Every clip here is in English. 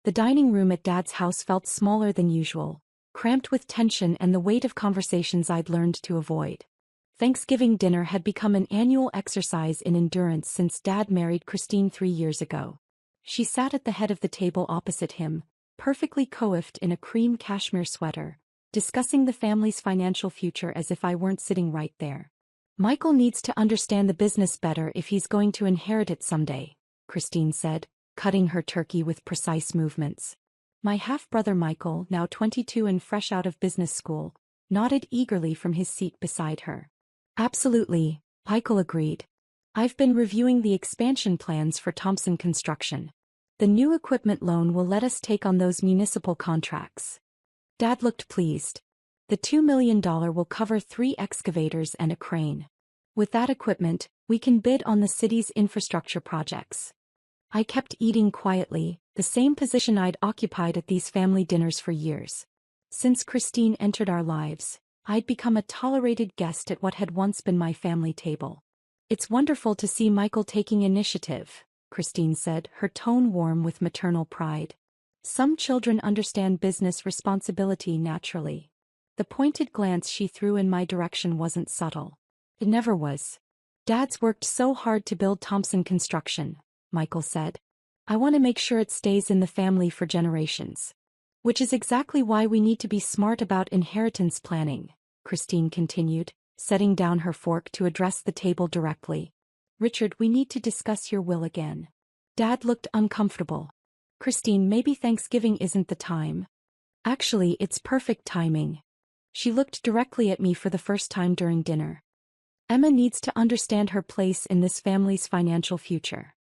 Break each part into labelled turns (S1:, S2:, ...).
S1: The dining room at Dad's house felt smaller than usual, cramped with tension and the weight of conversations I'd learned to avoid. Thanksgiving dinner had become an annual exercise in endurance since Dad married Christine 3 years ago. She sat at the head of the table opposite him, perfectly coiffed in a cream cashmere sweater, discussing the family's financial future as if I weren't sitting right there. "Michael needs to understand the business better if he's going to inherit it someday," Christine said, cutting her turkey with precise movements. My half-brother Michael, now 22 and fresh out of business school, nodded eagerly from his seat beside her. "Absolutely," Michael agreed. "I've been reviewing the expansion plans for Thompson Construction. The new equipment loan will let us take on those municipal contracts." Dad looked pleased. "The $2 million will cover 3 excavators and a crane. With that equipment, we can bid on the city's infrastructure projects." I kept eating quietly, the same position I'd occupied at these family dinners for years. Since Christine entered our lives, I'd become a tolerated guest at what had once been my family table. "It's wonderful to see Michael taking initiative," Christine said, her tone warm with maternal pride. "Some children understand business responsibility naturally." The pointed glance she threw in my direction wasn't subtle. It never was. "Dad's worked so hard to build Thompson Construction," Michael said. "I want to make sure it stays in the family for generations." "Which is exactly why we need to be smart about inheritance planning," Christine continued, setting down her fork to address the table directly. "Richard, we need to discuss your will again." Dad looked uncomfortable. "Christine, maybe Thanksgiving isn't the time." "Actually, it's perfect timing." She looked directly at me for the first time during dinner. "Emma needs to understand her place in this family's financial future."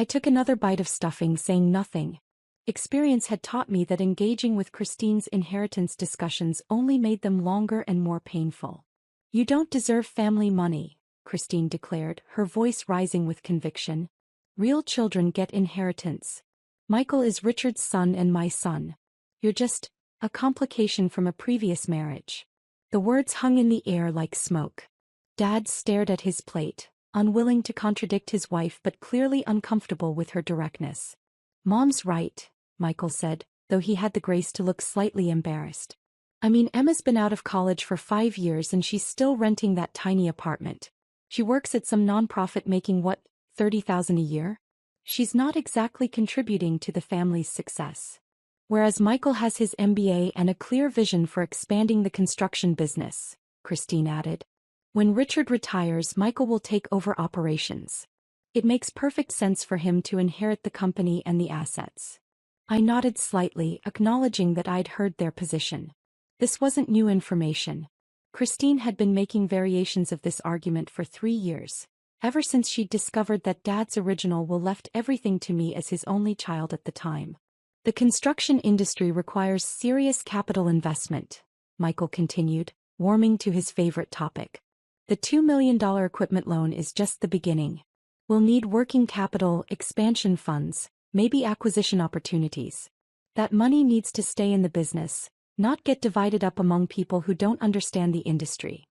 S1: I took another bite of stuffing, saying nothing. Experience had taught me that engaging with Christine's inheritance discussions only made them longer and more painful. "You don't deserve family money," Christine declared, her voice rising with conviction. "Real children get inheritance. Michael is Richard's son and my son. You're just a complication from a previous marriage." The words hung in the air like smoke. Dad stared at his plate, unwilling to contradict his wife but clearly uncomfortable with her directness. "Mom's right," Michael said, though he had the grace to look slightly embarrassed. "I mean, Emma's been out of college for 5 years and she's still renting that tiny apartment. She works at some nonprofit making what, $30,000 a year? She's not exactly contributing to the family's success. Whereas Michael has his MBA and a clear vision for expanding the construction business," Christine added. "When Richard retires, Michael will take over operations. It makes perfect sense for him to inherit the company and the assets." I nodded slightly, acknowledging that I'd heard their position. This wasn't new information. Christine had been making variations of this argument for 3 years, ever since she'd discovered that Dad's original will left everything to me as his only child at the time. "The construction industry requires serious capital investment," Michael continued, warming to his favorite topic. "The $2 million equipment loan is just the beginning. We'll need working capital, expansion funds, maybe acquisition opportunities. That money needs to stay in the business, not get divided up among people who don't understand the industry."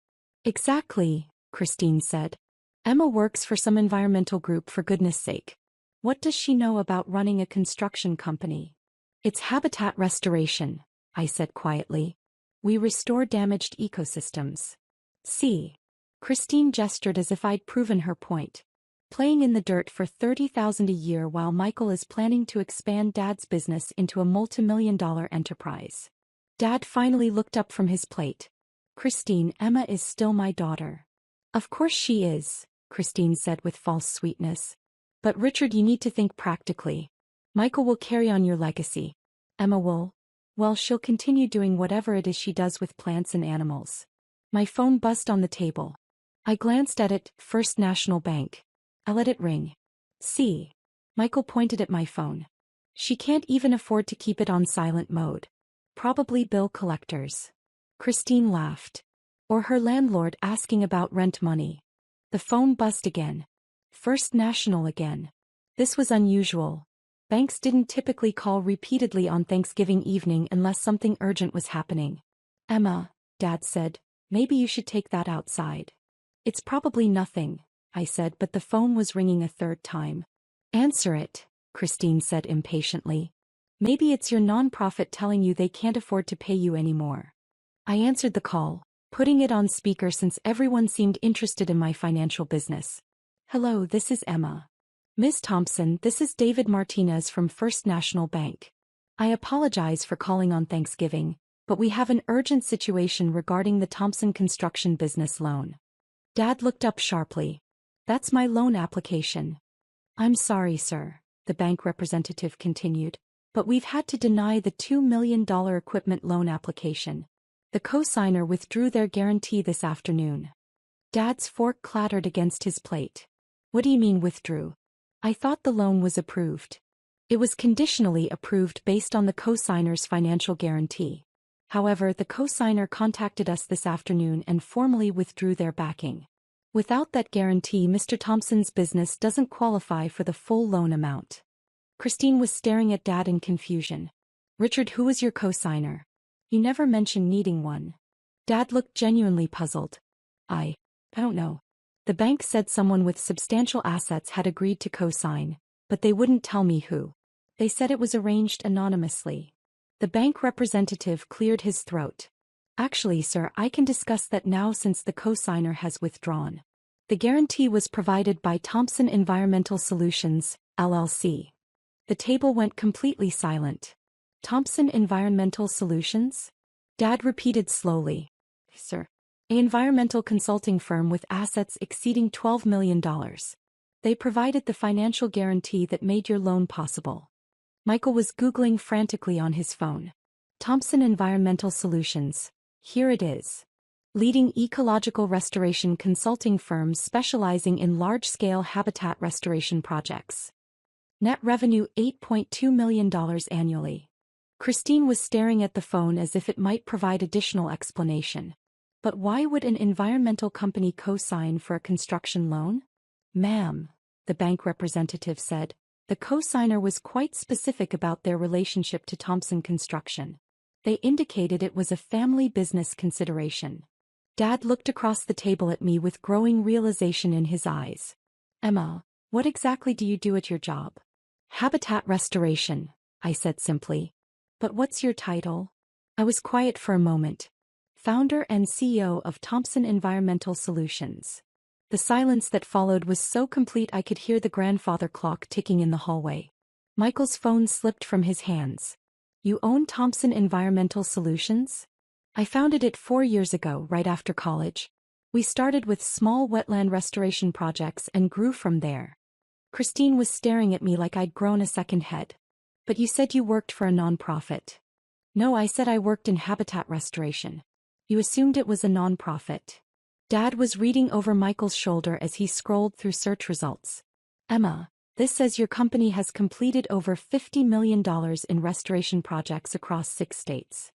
S1: "Exactly," Christine said. "Emma works for some environmental group, for goodness sake. What does she know about running a construction company?" "It's habitat restoration," I said quietly. "We restore damaged ecosystems." "See." Christine gestured as if I'd proven her point. "Playing in the dirt for $30,000 a year while Michael is planning to expand Dad's business into a multi-million-dollar enterprise." Dad finally looked up from his plate. "Christine, Emma is still my daughter." "Of course she is," Christine said with false sweetness. "But Richard, you need to think practically. Michael will carry on your legacy. Emma will, well, she'll continue doing whatever it is she does with plants and animals." My phone buzzed on the table. I glanced at it. First National Bank. I let it ring. "See." Michael pointed at my phone. "She can't even afford to keep it on silent mode. Probably bill collectors." Christine laughed. "Or her landlord asking about rent money." The phone buzzed again. First National again. This was unusual. Banks didn't typically call repeatedly on Thanksgiving evening unless something urgent was happening. "Emma," Dad said, "maybe you should take that outside." "It's probably nothing," I said, but the phone was ringing a third time. "Answer it," Christine said impatiently. Maybe it's your nonprofit telling you they can't afford to pay you anymore. I answered the call, putting it on speaker since everyone seemed interested in my financial business. Hello, this is Emma. Ms. Thompson, this is David Martinez from First National Bank. I apologize for calling on Thanksgiving, but we have an urgent situation regarding the Thompson construction business loan. Dad looked up sharply. That's my loan application. I'm sorry, sir, the bank representative continued, but we've had to deny the $2 million equipment loan application. The co-signer withdrew their guarantee this afternoon. Dad's fork clattered against his plate. What do you mean withdrew? I thought the loan was approved. It was conditionally approved based on the co-signer's financial guarantee. However, the co-signer contacted us this afternoon and formally withdrew their backing. Without that guarantee, Mr. Thompson's business doesn't qualify for the full loan amount. Christine was staring at Dad in confusion. Richard, who was your co-signer? You never mentioned needing one. Dad looked genuinely puzzled. I don't know. The bank said someone with substantial assets had agreed to co-sign, but they wouldn't tell me who. They said it was arranged anonymously. The bank representative cleared his throat. Actually, sir, I can discuss that now since the co-signer has withdrawn. The guarantee was provided by Thompson Environmental Solutions, LLC. The table went completely silent. Thompson Environmental Solutions? Dad repeated slowly. Sir. An environmental consulting firm with assets exceeding $12 million. They provided the financial guarantee that made your loan possible. Michael was Googling frantically on his phone. Thompson Environmental Solutions. Here it is. Leading ecological restoration consulting firms specializing in large-scale habitat restoration projects. Net revenue $8.2 million annually. Christine was staring at the phone as if it might provide additional explanation. But why would an environmental company co-sign for a construction loan? Ma'am, the bank representative said, the co-signer was quite specific about their relationship to Thompson Construction. They indicated it was a family business consideration. Dad looked across the table at me with growing realization in his eyes. Emma, what exactly do you do at your job? Habitat restoration, I said simply. But what's your title? I was quiet for a moment. Founder and CEO of Thompson Environmental Solutions. The silence that followed was so complete I could hear the grandfather clock ticking in the hallway. Michael's phone slipped from his hands. You own Thompson Environmental Solutions? I founded it 4 years ago, right after college. We started with small wetland restoration projects and grew from there. Christine was staring at me like I'd grown a second head. But you said you worked for a nonprofit. No, I said I worked in habitat restoration. You assumed it was a nonprofit. Dad was reading over Michael's shoulder as he scrolled through search results. Emma, this says your company has completed over $50 million in restoration projects across 6 states.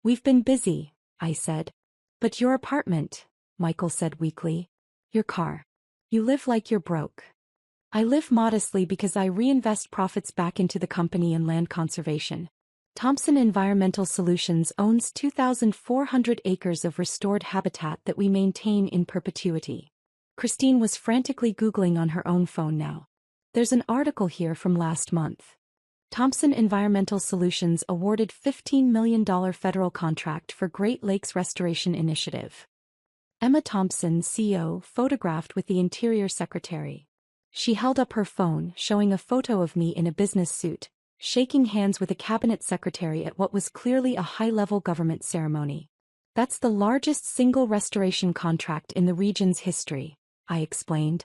S1: We've been busy, I said. But your apartment, Michael said weakly. Your car. You live like you're broke. I live modestly because I reinvest profits back into the company and land conservation. Thompson Environmental Solutions owns 2,400 acres of restored habitat that we maintain in perpetuity. Christine was frantically Googling on her own phone now. There's an article here from last month. Thompson Environmental Solutions awarded $15 million federal contract for Great Lakes Restoration Initiative. Emma Thompson, CEO, photographed with the Interior Secretary. She held up her phone, showing a photo of me in a business suit, shaking hands with a cabinet secretary at what was clearly a high-level government ceremony. That's the largest single restoration contract in the region's history, I explained.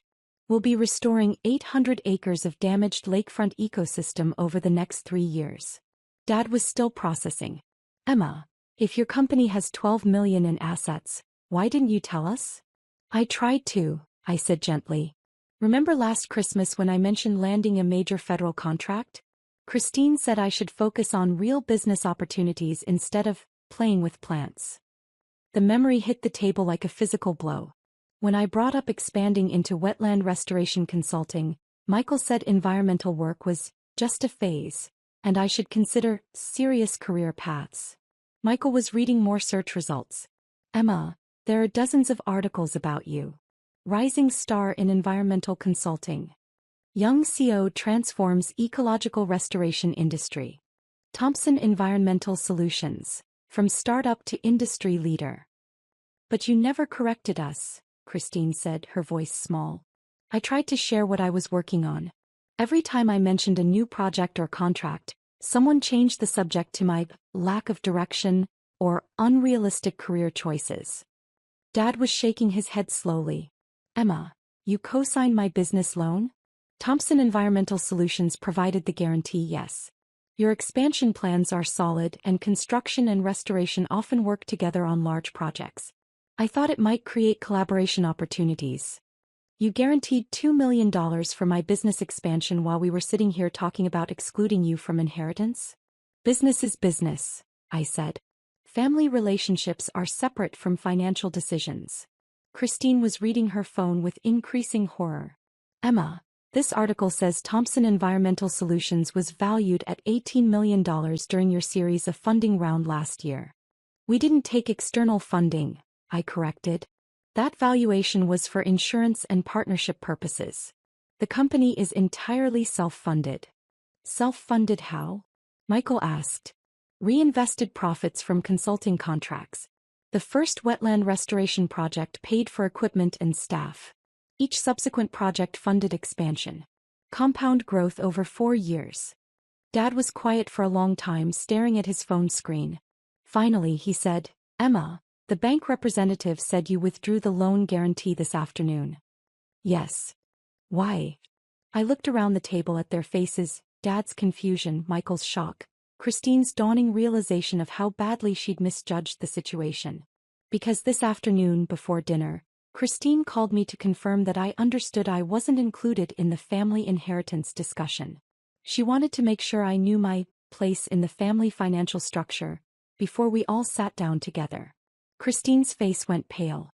S1: We'll be restoring 800 acres of damaged lakefront ecosystem over the next 3 years. Dad was still processing. Emma, if your company has $12 million in assets, why didn't you tell us? I tried to, I said gently. Remember last Christmas when I mentioned landing a major federal contract? Christine said I should focus on real business opportunities instead of playing with plants. The memory hit the table like a physical blow. When I brought up expanding into wetland restoration consulting, Michael said environmental work was just a phase, and I should consider serious career paths. Michael was reading more search results. Emma, there are dozens of articles about you. Rising star in environmental consulting. Young CO transforms ecological restoration industry. Thompson Environmental Solutions. From startup to industry leader. But you never corrected us, Christine said, her voice small. I tried to share what I was working on. Every time I mentioned a new project or contract, someone changed the subject to my lack of direction or unrealistic career choices. Dad was shaking his head slowly. Emma, you co-signed my business loan? Thompson Environmental Solutions provided the guarantee, yes. Your expansion plans are solid and construction and restoration often work together on large projects. I thought it might create collaboration opportunities. You guaranteed $2 million for my business expansion while we were sitting here talking about excluding you from inheritance? Business is business, I said. Family relationships are separate from financial decisions. Christine was reading her phone with increasing horror. Emma, this article says Thompson Environmental Solutions was valued at $18 million during your series of funding round last year. We didn't take external funding, I corrected. That valuation was for insurance and partnership purposes. The company is entirely self-funded. Self-funded how? Michael asked. Reinvested profits from consulting contracts. The first wetland restoration project paid for equipment and staff. Each subsequent project funded expansion. Compound growth over 4 years. Dad was quiet for a long time, staring at his phone screen. Finally, he said, Emma, the bank representative said you withdrew the loan guarantee this afternoon. Yes. Why? I looked around the table at their faces, Dad's confusion, Michael's shock, Christine's dawning realization of how badly she'd misjudged the situation. Because this afternoon before dinner, Christine called me to confirm that I understood I wasn't included in the family inheritance discussion. She wanted to make sure I knew my place in the family financial structure before we all sat down together. Christine's face went pale.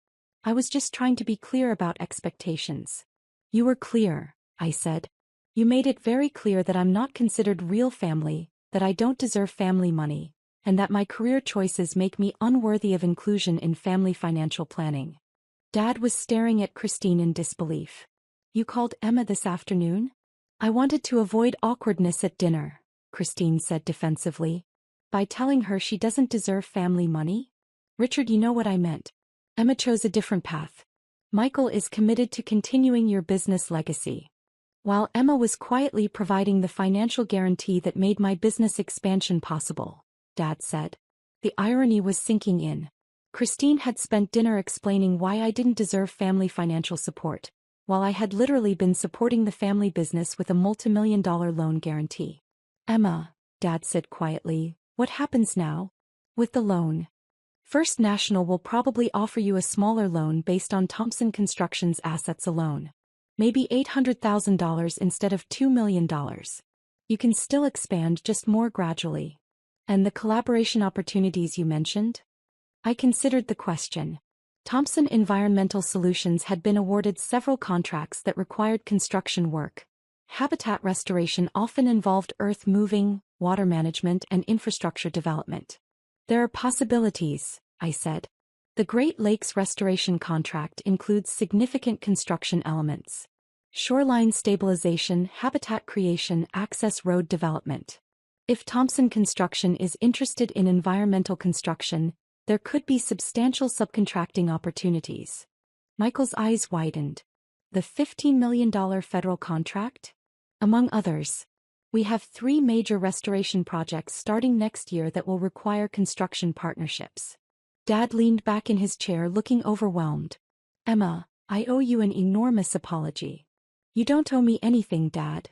S1: I was just trying to be clear about expectations. You were clear, I said. You made it very clear that I'm not considered real family, that I don't deserve family money, and that my career choices make me unworthy of inclusion in family financial planning. Dad was staring at Christine in disbelief. You called Emma this afternoon? I wanted to avoid awkwardness at dinner, Christine said defensively. By telling her she doesn't deserve family money? Richard, you know what I meant. Emma chose a different path. Michael is committed to continuing your business legacy. While Emma was quietly providing the financial guarantee that made my business expansion possible, Dad said. The irony was sinking in. Christine had spent dinner explaining why I didn't deserve family financial support, while I had literally been supporting the family business with a multimillion-dollar loan guarantee. Emma, Dad said quietly, what happens now? With the loan. First National will probably offer you a smaller loan based on Thompson Construction's assets alone. Maybe $800,000 instead of $2 million. You can still expand, just more gradually. And the collaboration opportunities you mentioned? I considered the question. Thompson Environmental Solutions had been awarded several contracts that required construction work. Habitat restoration often involved earth moving, water management, and infrastructure development. There are possibilities, I said. The Great Lakes restoration contract includes significant construction elements. Shoreline stabilization, habitat creation, access road development. If Thompson Construction is interested in environmental construction, there could be substantial subcontracting opportunities. Michael's eyes widened. The $15 million federal contract? Among others. We have 3 major restoration projects starting next year that will require construction partnerships. Dad leaned back in his chair looking overwhelmed. Emma, I owe you an enormous apology. You don't owe me anything, Dad.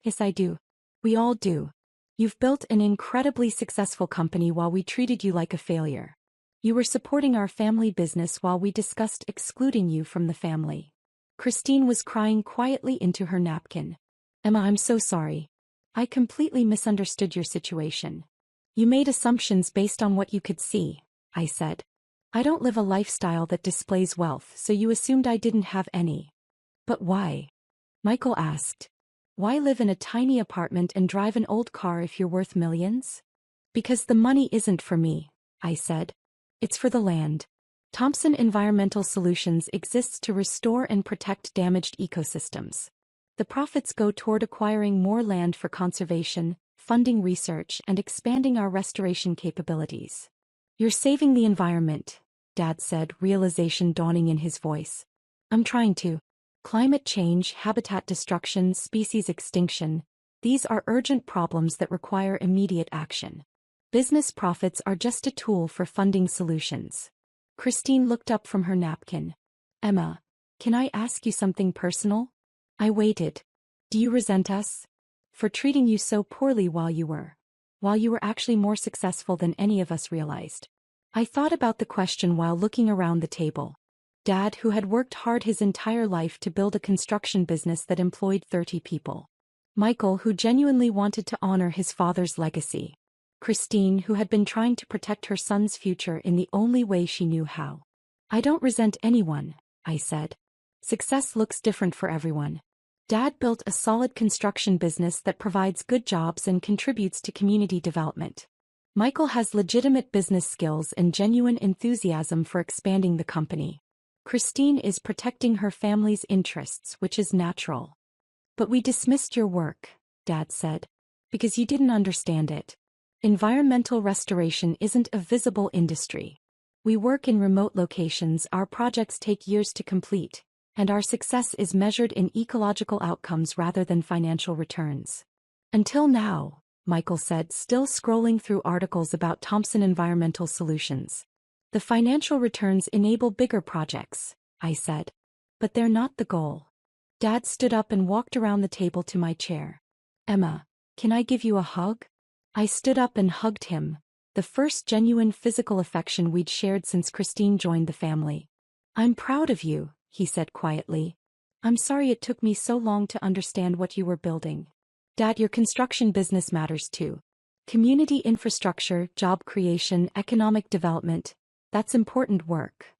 S1: Yes, I do. We all do. You've built an incredibly successful company while we treated you like a failure. You were supporting our family business while we discussed excluding you from the family. Christine was crying quietly into her napkin. Emma, I'm so sorry. I completely misunderstood your situation. You made assumptions based on what you could see, I said. I don't live a lifestyle that displays wealth, so you assumed I didn't have any. But why? Michael asked. Why live in a tiny apartment and drive an old car if you're worth millions? Because the money isn't for me, I said. It's for the land. Thompson Environmental Solutions exists to restore and protect damaged ecosystems. The profits go toward acquiring more land for conservation, funding research, and expanding our restoration capabilities. You're saving the environment, Dad said, realization dawning in his voice. I'm trying to. Climate change, habitat destruction, species extinction, these are urgent problems that require immediate action. Business profits are just a tool for funding solutions. Christine looked up from her napkin. Emma, can I ask you something personal? I waited. Do you resent us? For treating you so poorly while you were actually more successful than any of us realized. I thought about the question while looking around the table. Dad, who had worked hard his entire life to build a construction business that employed 30 people. Michael, who genuinely wanted to honor his father's legacy. Christine, who had been trying to protect her son's future in the only way she knew how. I don't resent anyone, I said. Success looks different for everyone. Dad built a solid construction business that provides good jobs and contributes to community development. Michael has legitimate business skills and genuine enthusiasm for expanding the company. Christine is protecting her family's interests, which is natural. But we dismissed your work, Dad said, because you didn't understand it. Environmental restoration isn't a visible industry. We work in remote locations, our projects take years to complete, and our success is measured in ecological outcomes rather than financial returns. Until now, Michael said, still scrolling through articles about Thompson Environmental Solutions. The financial returns enable bigger projects, I said. But they're not the goal. Dad stood up and walked around the table to my chair. Emma, can I give you a hug? I stood up and hugged him, the first genuine physical affection we'd shared since Christine joined the family. I'm proud of you, he said quietly. I'm sorry it took me so long to understand what you were building. Dad, your construction business matters too. Community infrastructure, job creation, economic development, that's important work.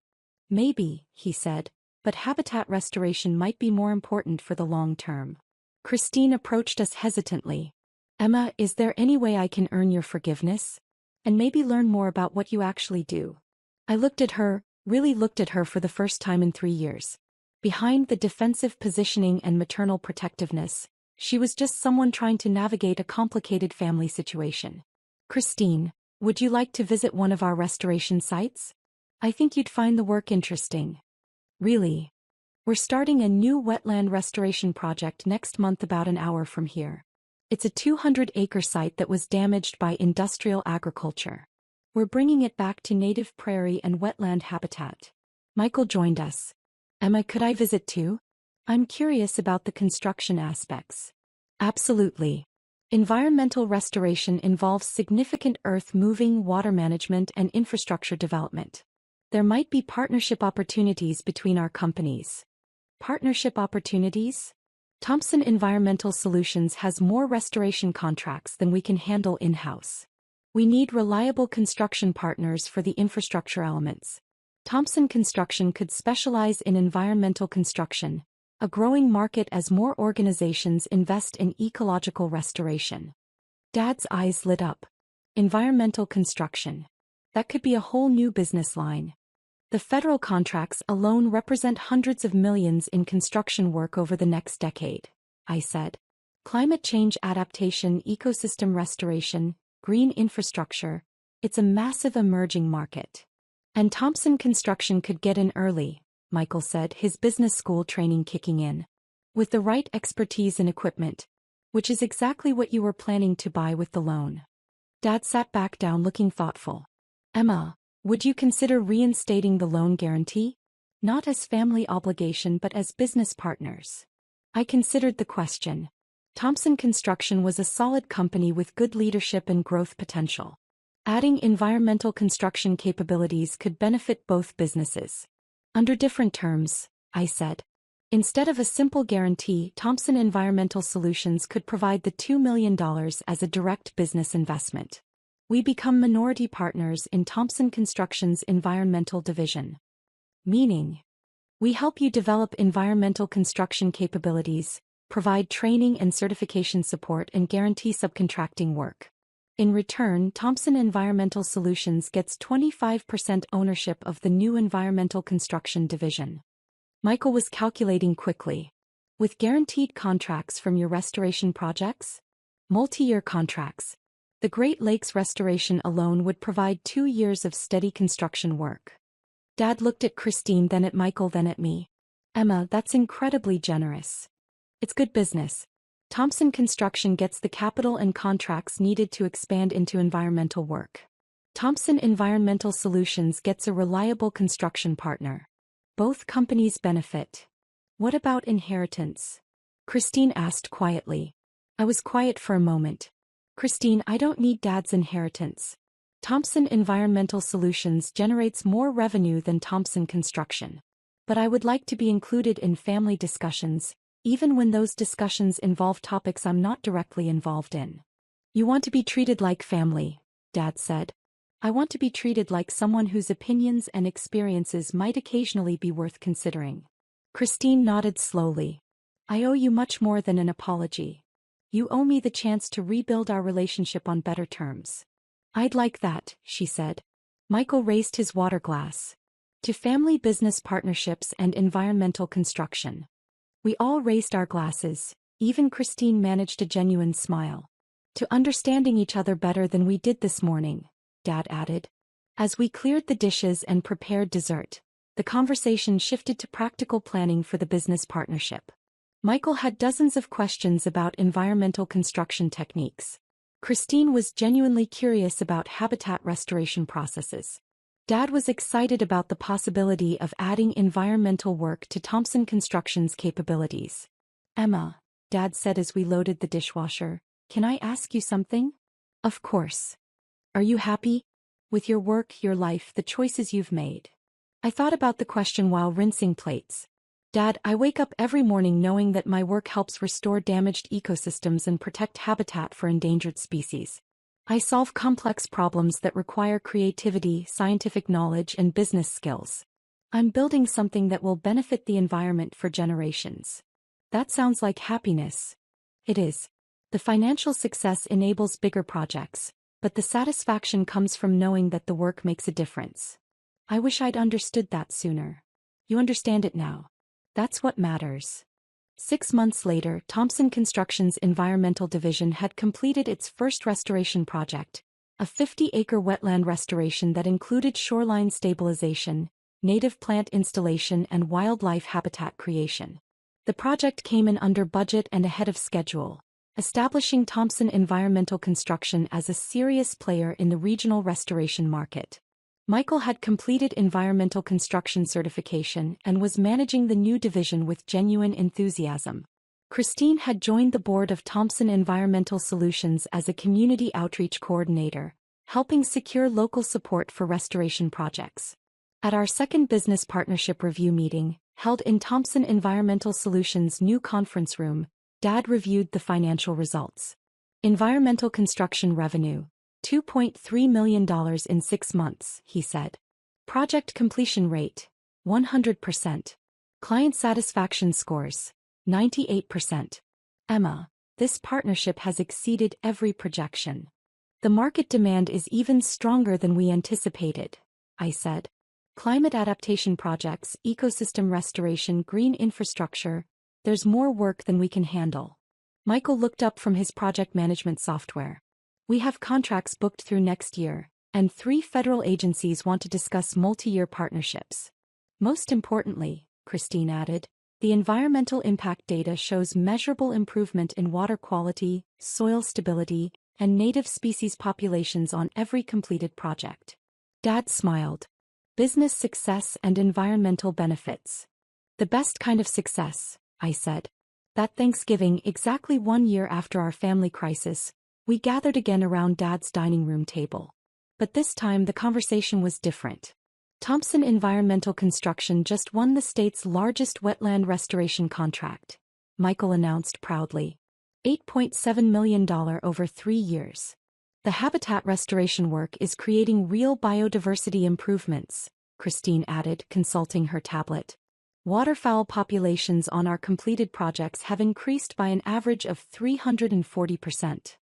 S1: Maybe, he said, but habitat restoration might be more important for the long term. Christine approached us hesitantly. Emma, is there any way I can earn your forgiveness? And maybe learn more about what you actually do? I really looked at her for the first time in 3 years. Behind the defensive positioning and maternal protectiveness, she was just someone trying to navigate a complicated family situation. Christine, would you like to visit one of our restoration sites? I think you'd find the work interesting. Really? We're starting a new wetland restoration project next month about an hour from here. It's a 200-acre site that was damaged by industrial agriculture. We're bringing it back to native prairie and wetland habitat. Michael joined us. Emma, could I visit too? I'm curious about the construction aspects. Absolutely. Environmental restoration involves significant earth-moving, water management, and infrastructure development. There might be partnership opportunities between our companies. Partnership opportunities? Thompson Environmental Solutions has more restoration contracts than we can handle in-house. We need reliable construction partners for the infrastructure elements. Thompson Construction could specialize in environmental construction, a growing market as more organizations invest in ecological restoration. Dad's eyes lit up. Environmental construction. That could be a whole new business line. The federal contracts alone represent hundreds of millions in construction work over the next decade, I said. Climate change adaptation, ecosystem restoration, green infrastructure, it's a massive emerging market. And Thompson Construction could get in early, Michael said, his business school training kicking in. With the right expertise and equipment, which is exactly what you were planning to buy with the loan. Dad sat back down looking thoughtful. Emma, would you consider reinstating the loan guarantee? Not as family obligation but as business partners. I considered the question. Thompson Construction was a solid company with good leadership and growth potential. Adding environmental construction capabilities could benefit both businesses. Under different terms, I said. Instead of a simple guarantee, Thompson Environmental Solutions could provide the $2 million as a direct business investment. We become minority partners in Thompson Construction's environmental division. Meaning, we help you develop environmental construction capabilities, provide training and certification support, and guarantee subcontracting work. In return, Thompson Environmental Solutions gets 25% ownership of the new environmental construction division. Michael was calculating quickly. With guaranteed contracts from your restoration projects? Multi-year contracts. The Great Lakes restoration alone would provide 2 years of steady construction work. Dad looked at Christine, then at Michael, then at me. Emma, that's incredibly generous. It's good business. Thompson Construction gets the capital and contracts needed to expand into environmental work. Thompson Environmental Solutions gets a reliable construction partner. Both companies benefit. What about inheritance? Christine asked quietly. I was quiet for a moment. Christine, I don't need Dad's inheritance. Thompson Environmental Solutions generates more revenue than Thompson Construction. But I would like to be included in family discussions, even when those discussions involve topics I'm not directly involved in. You want to be treated like family, Dad said. I want to be treated like someone whose opinions and experiences might occasionally be worth considering. Christine nodded slowly. I owe you much more than an apology. You owe me the chance to rebuild our relationship on better terms. I'd like that, she said. Michael raised his water glass. To family business partnerships and environmental construction. We all raised our glasses, even Christine managed a genuine smile. To understanding each other better than we did this morning, Dad added. As we cleared the dishes and prepared dessert, the conversation shifted to practical planning for the business partnership. Michael had dozens of questions about environmental construction techniques. Christine was genuinely curious about habitat restoration processes. Dad was excited about the possibility of adding environmental work to Thompson Construction's capabilities. Emma, Dad said as we loaded the dishwasher, can I ask you something? Of course. Are you happy? With your work, your life, the choices you've made? I thought about the question while rinsing plates. Dad, I wake up every morning knowing that my work helps restore damaged ecosystems and protect habitat for endangered species. I solve complex problems that require creativity, scientific knowledge, and business skills. I'm building something that will benefit the environment for generations. That sounds like happiness. It is. The financial success enables bigger projects, but the satisfaction comes from knowing that the work makes a difference. I wish I'd understood that sooner. You understand it now. That's what matters. 6 months later, Thompson Construction's environmental division had completed its first restoration project, a 50-acre wetland restoration that included shoreline stabilization, native plant installation, and wildlife habitat creation. The project came in under budget and ahead of schedule, establishing Thompson Environmental Construction as a serious player in the regional restoration market. Michael had completed environmental construction certification and was managing the new division with genuine enthusiasm. Christine had joined the board of Thompson Environmental Solutions as a community outreach coordinator, helping secure local support for restoration projects. At our second business partnership review meeting, held in Thompson Environmental Solutions' new conference room, Dad reviewed the financial results. Environmental construction revenue. $2.3 million in 6 months, he said. Project completion rate, 100%. Client satisfaction scores, 98%. Emma, this partnership has exceeded every projection. The market demand is even stronger than we anticipated, I said. Climate adaptation projects, ecosystem restoration, green infrastructure, there's more work than we can handle. Michael looked up from his project management software. We have contracts booked through next year, and 3 federal agencies want to discuss multi-year partnerships. Most importantly, Christine added, the environmental impact data shows measurable improvement in water quality, soil stability, and native species populations on every completed project. Dad smiled. Business success and environmental benefits. The best kind of success, I said. That Thanksgiving, exactly 1 year after our family crisis, we gathered again around Dad's dining room table. But this time the conversation was different. Thompson Environmental Construction just won the state's largest wetland restoration contract, Michael announced proudly. $8.7 million over 3 years. The habitat restoration work is creating real biodiversity improvements, Christine added, consulting her tablet. Waterfowl populations on our completed projects have increased by an average of 340%.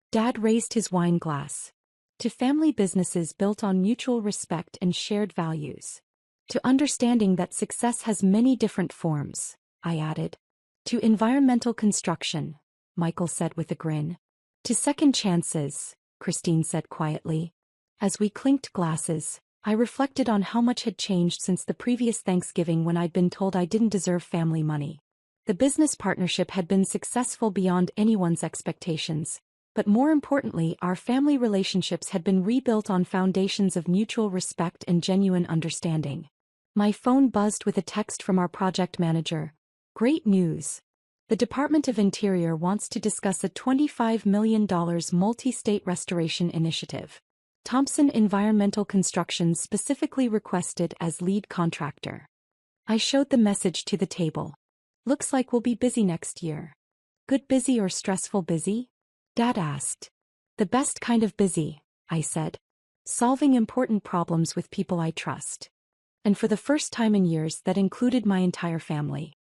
S1: Dad raised his wine glass. To family businesses built on mutual respect and shared values. To understanding that success has many different forms, I added. To environmental construction, Michael said with a grin. To second chances, Christine said quietly. As we clinked glasses, I reflected on how much had changed since the previous Thanksgiving when I'd been told I didn't deserve family money. The business partnership had been successful beyond anyone's expectations, but more importantly, our family relationships had been rebuilt on foundations of mutual respect and genuine understanding. My phone buzzed with a text from our project manager. Great news! The Department of Interior wants to discuss a $25 million multi-state restoration initiative. Thompson Environmental Construction specifically requested as lead contractor. I showed the message to the table. Looks like we'll be busy next year. Good busy or stressful busy? Dad asked. The best kind of busy, I said. Solving important problems with people I trust. And for the first time in years that included my entire family.